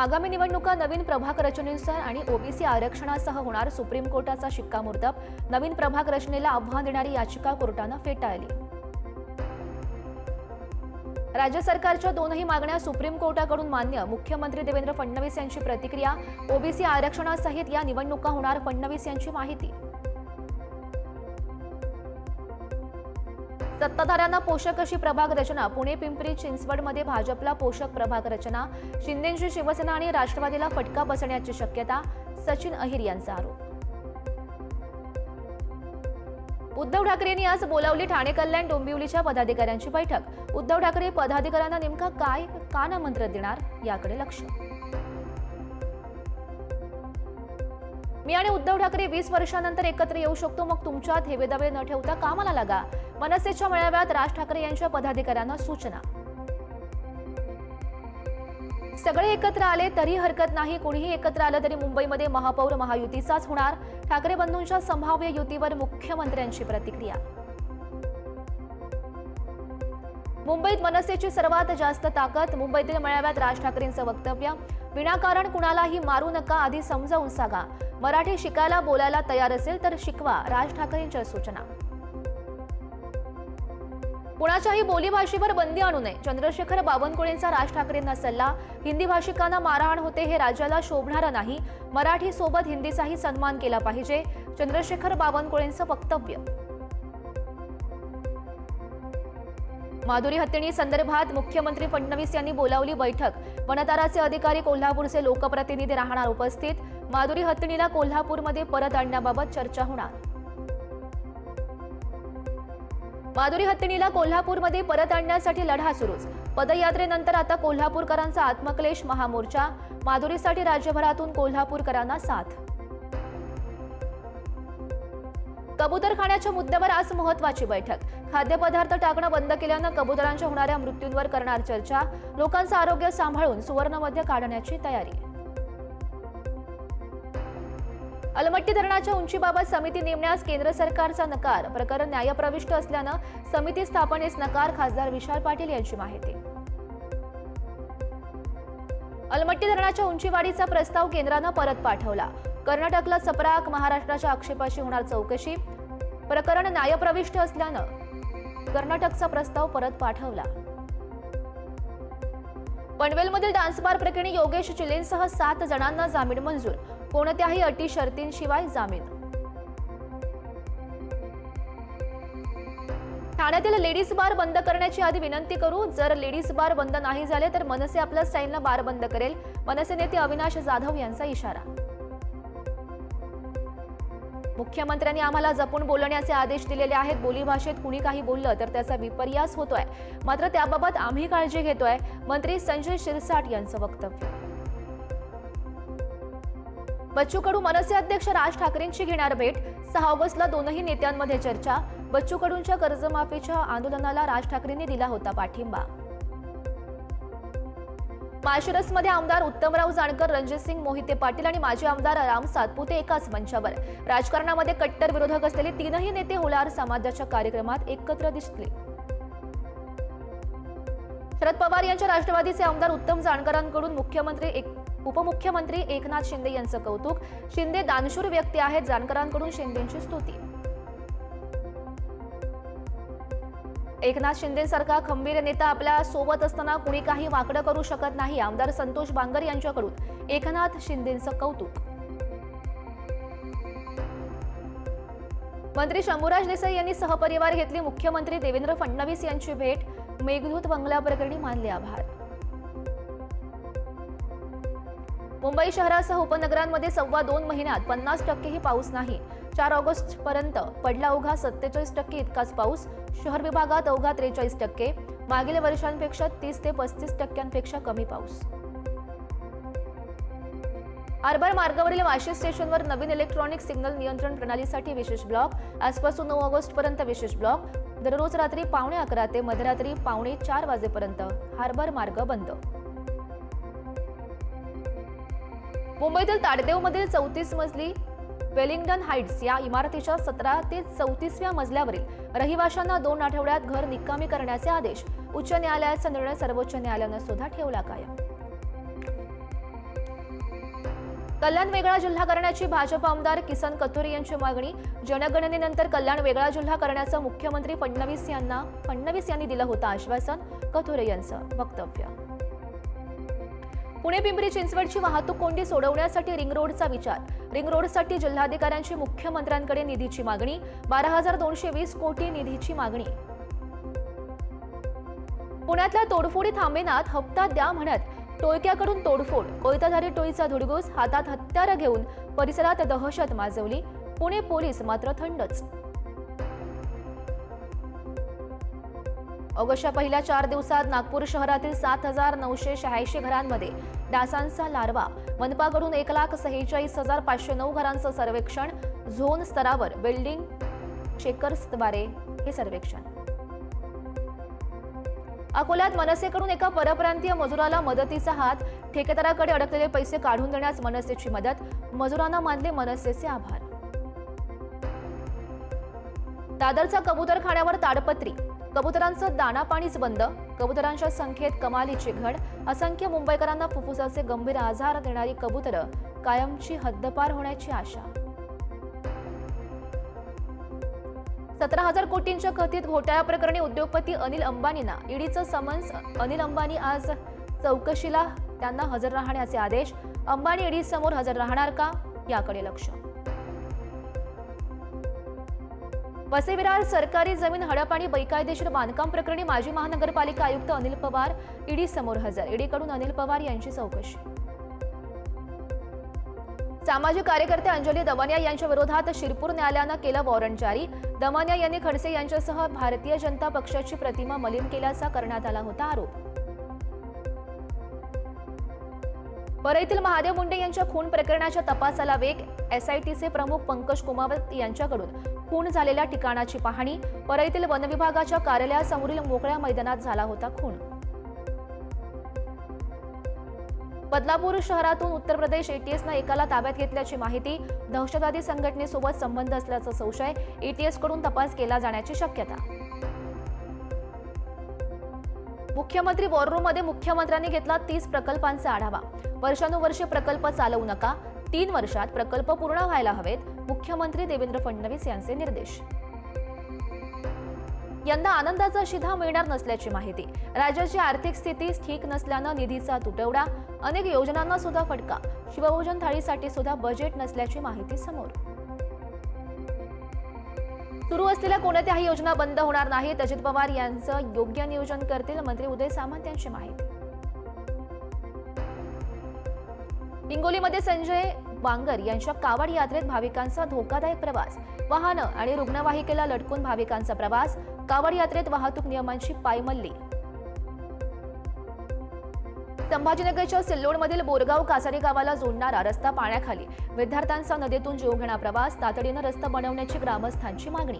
आगामी निवडणुका नवीन प्रभाग रचनेनुसार आणि ओबीसी आरक्षणासह होणार. सुप्रीम कोर्टाचा शिक्कामोर्तब. नवीन प्रभाग रचनेला आव्हान देणारी याचिका कोर्टानं फेटाळली. राज्य सरकारच्या दोनही मागण्या सुप्रीम कोर्टाकडून मान्य. मुख्यमंत्री देवेंद्र फडणवीस यांची प्रतिक्रिया. ओबीसी आरक्षणासहित या निवडणुका होणार. फडणवीस यांची माहिती. सत्ताधाऱ्यांना पोषक अशी प्रभाग रचना. पुणे पिंपरी चिंचवडमध्ये भाजपला पोषक प्रभाग रचना. शिंदेंची शिवसेना आणि राष्ट्रवादीला फटका बसण्याची शक्यता. सचिन अहिर यांचा आरोप. उद्धव ठाकरे यांनी आज बोलावली ठाणे कल्याण डोंबिवलीच्या पदाधिकाऱ्यांची बैठक. उद्धव ठाकरे पदाधिकाऱ्यांना नेमका काय का आमंत्रण देणार याकडे लक्ष. मी आणि उद्धव ठाकरे 20 वर्षांनंतर एकत्र येऊ शकतो. मग तुमच्यात हेवेदावे न ठेवता कामाला लागा. मनसेच्या मेळाव्यात राज ठाकरे यांच्या पदाधिकाऱ्यांना सूचना. सगळे एकत्र आले तरी हरकत नाही. कोणीही एकत्र आलं तरी मुंबईमध्ये महापौर महायुतीचाच होणार. ठाकरे बंधूंच्या संभाव्य युतीवर मुख्यमंत्र्यांची प्रतिक्रिया. मुंबईत मनसेची सर्वात जास्त ताकद. मुंबईतील मेळाव्यात राज ठाकरेंचं वक्तव्य. विनाकारण कुणालाही मारू नका, आधी समजावून सांगा. मराठी शिकायला बोलायला तयार असेल तर शिकवा. राज ठाकरेंच्या सूचना. कुणाच्याही बोलीभाषेवर बंदी आणू नये. चंद्रशेखर बावनकुळेंचा राज ठाकरेंना सल्ला. हिंदी भाषिकांना मारहाण होते हे राज्याला शोभणारं नाही. मराठी सोबत हिंदीचाही सन्मान केला पाहिजे. चंद्रशेखर बावनकुळेंचं वक्तव्य. माधुरी हत्तीणी संदर्भात मुख्यमंत्री फडणवीस यांनी बोलावली बैठक. वनताराचे अधिकारी कोल्हापूरचे लोकप्रतिनिधी राहणार उपस्थित. माधुरी हत्तीणीला कोल्हापूरमध्ये परत आणण्याबाबत चर्चा होणार. माधुरी हत्तीणीला कोल्हापूरमध्ये परत आणण्यासाठी लढा सुरूच. पदयात्रेनंतर आता कोल्हापूरकरांचा आत्मक्लेश महामोर्चा. माधुरीसाठी राज्यभरातून कोल्हापूरकरांना साथ. कबुतरखान्याच्या मुद्द्यावर आज महत्त्वाची बैठक. खाद्यपदार्थ टाकणं बंद केल्यानं कबुतरांच्या होणाऱ्या मृत्यूंवर करणार चर्चा. लोकांचं आरोग्य सांभाळून सुवर्णमध्य काढण्याची तयारी. अलमट्टी धरणाच्या उंचीबाबत समिती नेमण्यास केंद्र सरकारचा नकार. प्रकरण न्यायप्रविष्ट असल्यानं समिती स्थापनेस नकार. खासदार विशाल पाटील यांची माहिती. अलमट्टी धरणाच्या उंचीवाढीचा प्रस्ताव केंद्रानं परत पाठवला. कर्नाटकला चपराक. महाराष्ट्राच्या आक्षेपाची होणार चौकशी. प्रकरण न्यायप्रविष्ट असल्यानं कर्नाटकचा प्रस्ताव परत पाठवला. पनवेलमधील डान्स बार प्रकरणी योगेश चिलेंसह 7 जणांना जामीन मंजूर. कोणत्याही अटी शर्तींशिवाय जामीन. ठाण्यातील लेडीज बार बंद करण्याची आधी विनंती करू. जर लेडीज बार बंद नाही झाले तर मनसे आपल्या स्टाईलनं बार बंद करेल. मनसे नेते अविनाश जाधव यांचा इशारा. मुख्यमंत्र्यांनी आम्हाला जपून बोलण्याचे आदेश दिलेले आहेत. बोलीभाषेत कुणी काही बोललं तर त्याचा विपर्यास होतोय, मात्र त्याबाबत आम्ही काळजी घेतोय. मंत्री संजय शिरसाट यांचं वक्तव्य. बच्चू कडू मनसे अध्यक्ष राज ठाकरेंची घेणार भेट. 6 ऑगस्टला दोनही नेत्यांमध्ये चर्चा. बच्चू कडूंच्या कर्जमाफीच्या आंदोलनाला राज ठाकरेंनी दिला होता पाठिंबा. माळशिरसमध्ये आमदार उत्तमराव जानकर, रणजितसिंग मोहिते पाटील आणि माजी आमदार राम सातपुते एकाच मंचावर. राजकारणामध्ये कट्टर विरोधक असलेले तीनही नेते होलार समाजाच्या कार्यक्रमात एकत्र दिसले. शरद पवार यांच्या राष्ट्रवादीचे आमदार उत्तम जानकरांकडून उपमुख्यमंत्री एकनाथ शिंदे यांचं कौतुक. शिंदे दानशूर व्यक्ती आहेत. जानकरांकडून शिंदेंची स्तुती. एकनाथ शिंदेसारखा खंबीर नेता आपल्या सोबत असताना कुणी काही वाकडं करू शकत नाही. आमदार संतोष बांगर यांच्याकडून एकनाथ शिंदेंचं कौतुक. मंत्री शंभूराज देसाई यांनी सहपरिवार घेतली. मुख्यमंत्री देवेंद्र फडणवीस यांची भेट. मेघदूत बंगला प्रकरणी मानले आभार. मुंबई शहरासह उपनगरांमध्ये 2.25 महिन्यात 50% पाऊस नाही. 4 ऑगस्ट पर्यंत पडला अवघा 47% इतकाच पाऊस. शहर विभागात अवघा 43%. मागील वर्षांपेक्षा 30 ते 35% कमी पाऊस. हार्बर मार्गावरील वाशी स्टेशनवर नवीन इलेक्ट्रॉनिक सिग्नल नियंत्रण प्रणालीसाठी विशेष ब्लॉक. आजपासून 9 ऑगस्ट पर्यंत विशेष ब्लॉक. दररोज रात्री 11:15 ते मध्यरात्री 3:45 वाजेपर्यंत हार्बर मार्ग बंद. मुंबईतील ताडदेवमधील 34 मजली वेलिंग्टन हाइट्स या इमारतीच्या 17 ते 34व्या मजल्यावरील रहिवाशांना 2 आठवड्यात घर निकामी करण्याचे आदेश. उच्च न्यायालयाचा निर्णय सर्वोच्च न्यायालयाने सुद्धा ठेवला कायम. कल्याण वेगळा जिल्हा करण्याची भाजप आमदार किसन कथोरे यांची मागणी. जनगणनेनंतर कल्याण वेगळा जिल्हा करण्याचं मुख्यमंत्री फडणवीस यांनी दिलं होतं आश्वासन. कथोरे यांचं वक्तव्य. पुणे पिंपरी चिंचवडची वाहतूक कोंडी सोडवण्यासाठी रिंग रोडचा विचार. रिंग रोडसाठी जिल्हाधिकाऱ्यांची मुख्यमंत्र्यांकडे निधीची मागणी. 12,220 कोटी निधीची मागणी. पुण्यातल्या तोडफोडी थांबेनात, हप्ता द्या म्हणत टोळक्याकडून तोडफोड. कोयताधारी टोळीचा धुडगूस, हातात हत्यारं घेऊन परिसरात दहशत माजवली. पुणे पोलीस मात्र थंडच. ऑगस्टच्या पहिल्या 4 दिवसात नागपूर शहरातील 7,986 घरांमध्ये डासांचा लार्वा. मनपाकडून 1,46,509 घरांचं सर्वेक्षण. झोन स्तरावर बिल्डिंग चेकर्सद्वारे हे सर्वेक्षण. अकोल्यात मनसेकडून एका परप्रांतीय मजुराला मदतीचा हात. ठेकेदाराकडे अडकलेले पैसे काढून देण्यास मनसेची मदत. मजुरांना मानले मनसेचे आभार. दादरचा कबुतरखान्यावर ताडपत्री. कबुतरांचं दाणापाणीच बंद. कबुतरांच्या संख्येत कमालीची घट. असंख्य मुंबईकरांना फुफ्फुसाचे गंभीर आजार देणारी कबुतरं कायमची हद्दपार होण्याची आशा. 17,000 कोटींच्या कथित घोटाळ्याप्रकरणी उद्योगपती अनिल अंबानींना ईडीचं समन्स. अनिल अंबानी आज चौकशीला, त्यांना हजर राहण्याचे आदेश. अंबानी ईडी समोर हजर राहणार का, याकडे लक्ष. वसईविरार सरकारी जमीन हडप आणि बेकायदेशीर बांधकाम प्रकरणी माजी महानगरपालिका आयुक्त अनिल पवार ईडी समोर हजर. ईडीकडून अनिल पवार यांची चौकशी. सामाजिक कार्यकर्ते अंजली दमानिया यांच्या विरोधात शिरपूर न्यायालयानं केलं वॉरंट जारी. दमानिया यांनी खडसे यांच्यासह भारतीय जनता पक्षाची प्रतिमा मलिन केल्याचा करण्यात आला होता आरोप. परळीतील महादेव मुंडे यांच्या खून प्रकरणाच्या तपासाला वेग. एसआयटीचे प्रमुख पंकज कुमावत यांच्याकडून खून झालेल्या ठिकाणाची पाहणी. परळीतील वनविभागाच्या कार्यालयासमोरील मोकळ्या मैदानात झाला होता खून. बदलापूर शहरातून उत्तर प्रदेश एटीएसनं एकाला ताब्यात घेतल्याची माहिती. दहशतवादी संघटनेसोबत संबंध असल्याचा संशय. एटीएसकडून तपास केला जाण्याची शक्यता. मुख्यमंत्री वॉर रूममध्ये मुख्यमंत्र्यांनी घेतला 30 प्रकल्पांचा आढावा. वर्षानुवर्षे प्रकल्प चालवू नका. 3 वर्षात प्रकल्प पूर्ण व्हायला हवेत. मुख्यमंत्री देवेंद्र फडणवीस यांचे निर्देश. यंदा आनंदाचा शिधा मिळणार नसल्याची माहिती. राज्याची आर्थिक स्थिती ठीक नसल्यानं निधीचा तुटवडा. अनेक योजनांना सुद्धा फटका. शिवभोजन थाळीसाठी सुद्धा बजेट नसल्याची माहिती समोर. सुरू असलेल्या कोणत्याही योजना बंद होणार नाहीत. अजित पवार यांचं योग्य नियोजन करतील. मंत्री उदय सामंत यांची माहिती. हिंगोलीमध्ये संजय बांगर यांच्या कावड यात्रेत भाविकांचा धोकादायक प्रवास. वाहनं आणि रुग्णवाहिकेला लटकून भाविकांचा प्रवास. कावड यात्रेत वाहतूक नियमांची पायमल्ली. संभाजीनगरच्या सिल्लोडमधील बोरगाव कासारी गावाला जोडणारा रस्ता पाण्याखाली. विद्यार्थ्यांचा नदीतून जीवघेणा प्रवास. तातडीनं रस्ता बनवण्याची ग्रामस्थांची मागणी.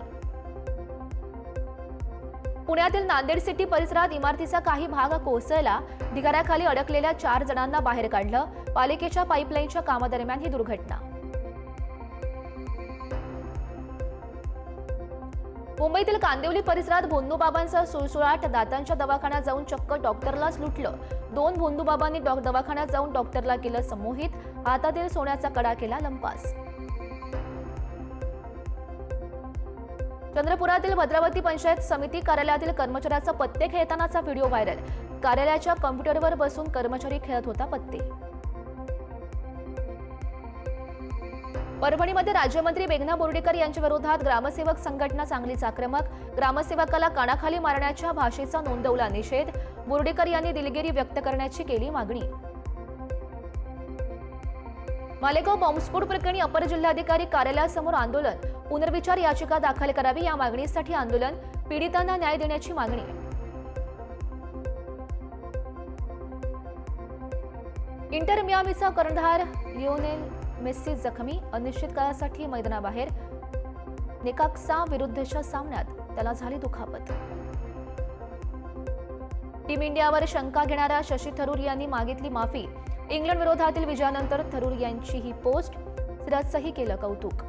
पुण्यातील नांदेड सिटी परिसरात इमारतीचा काही भाग कोसळला. ढिगाऱ्याखाली अडकलेल्या 4 जणांना बाहेर काढलं. पालिकेच्या पाईपलाईनच्या कामादरम्यान ही दुर्घटना. मुंबईतील कांदिवली परिसरात भोंदूबाबांचा सुळसुळाट. दातांच्या दवाखान्यात जाऊन चक्क डॉक्टरलाच लुटलं. 2 भोंदूबाबांनी दवाखान्यात जाऊन डॉक्टरला केलं संमोहित. हातातील सोन्याचा कडा केला लंपास. चंद्रपुरातील भद्रावती पंचायत समिती कार्यालयातील कर्मचाऱ्याचा पत्ते खेळतानाचा व्हिडिओ व्हायरल. कार्यालयाच्या कॉम्प्युटरवर बसून कर्मचारी खेळत होता पत्ते. परभणीमध्ये राज्यमंत्री मेघना बोर्डीकर यांच्या विरोधात ग्रामसेवक संघटना चांगलीच आक्रमक. ग्रामसेवकाला कानाखाली मारण्याच्या भाषेचा नोंदवला निषेध. बोर्डीकर यांनी दिलगिरी व्यक्त करण्याची केली मागणी. मालेगाव बॉम्बस्फोट प्रकरणी अपर जिल्हाधिकारी कार्यालयासमोर आंदोलन. पुनर्विचार याचिका दाखल करावी या मागणीसाठी आंदोलन. पीडितांना न्याय देण्याची मागणी. इंटर मियामीचा कर्णधार लिओनेल मेस्सी जखमी. अनिश्चित काळासाठी मैदानाबाहेर. नेकाक्सा विरुद्धच्या सामन्यात त्याला झाली दुखापत. टीम इंडियावर शंका घेणाऱ्या शशी थरूर यांनी मागितली माफी. इंग्लंड विरोधातील विजयानंतर थरूर यांची ही पोस्ट. सिराजचंही केलं कौतुक.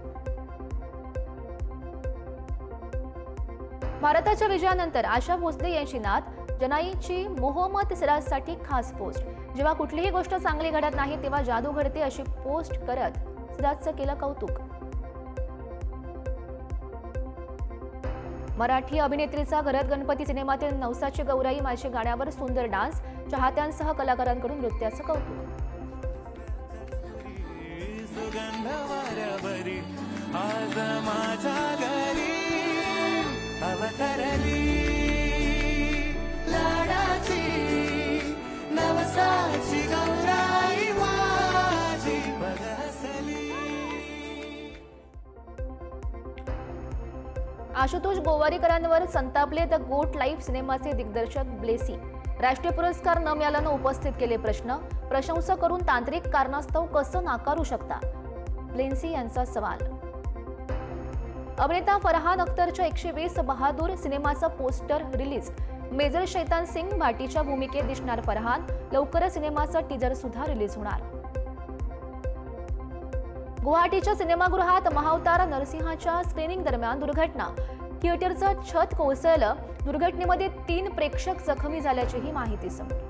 भारताच्या विजयानंतर आशा भोसले यांची नात. जनाईची मोहम्मद सिराजसाठी खास पोस्ट. जेव्हा कुठलीही गोष्ट चांगली घडत नाही तेव्हा जादू घडते अशी पोस्ट करत सिराजचं केलं कौतुक. मराठी अभिनेत्रीचा घरात गणपती सिनेमातील नवसाची गौराई माझी गाण्यावर सुंदर डान्स, चाहत्यांसह कलाकारांकडून नृत्याचं कौतुक. आज माझ्या घरी अवतरली लाडाची नवसाची गौराई माझी बरसली. आशुतोष गोवारीकरांवर संतापले द गोट लाईफ सिनेमाचे दिग्दर्शक ब्लेसी. राष्ट्रीय पुरस्कार न मिळाल्यानं उपस्थित केले प्रश्न, प्रशंसा करून तांत्रिक कारणास्तव कसं नाकारू शकता, ब्लेसी यांचा सवाल. अभिनेता फरहान अख्तरच्या 120 बहादूर सिनेमाचा पोस्टर रिलीज. मेजर शैतान सिंग भाटीच्या भूमिकेत दिसणार फरहान. लवकरच सिनेमाचा टीजर सुद्धा रिलीज होणार. गुवाहाटीच्या सिनेमागृहात महाअवतार नरसिंहाच्या स्क्रीनिंग दरम्यान दुर्घटना. थिएटरचं छत कोसळलं. दुर्घटनेमध्ये 3 प्रेक्षक जखमी झाल्याचीही माहिती समोर.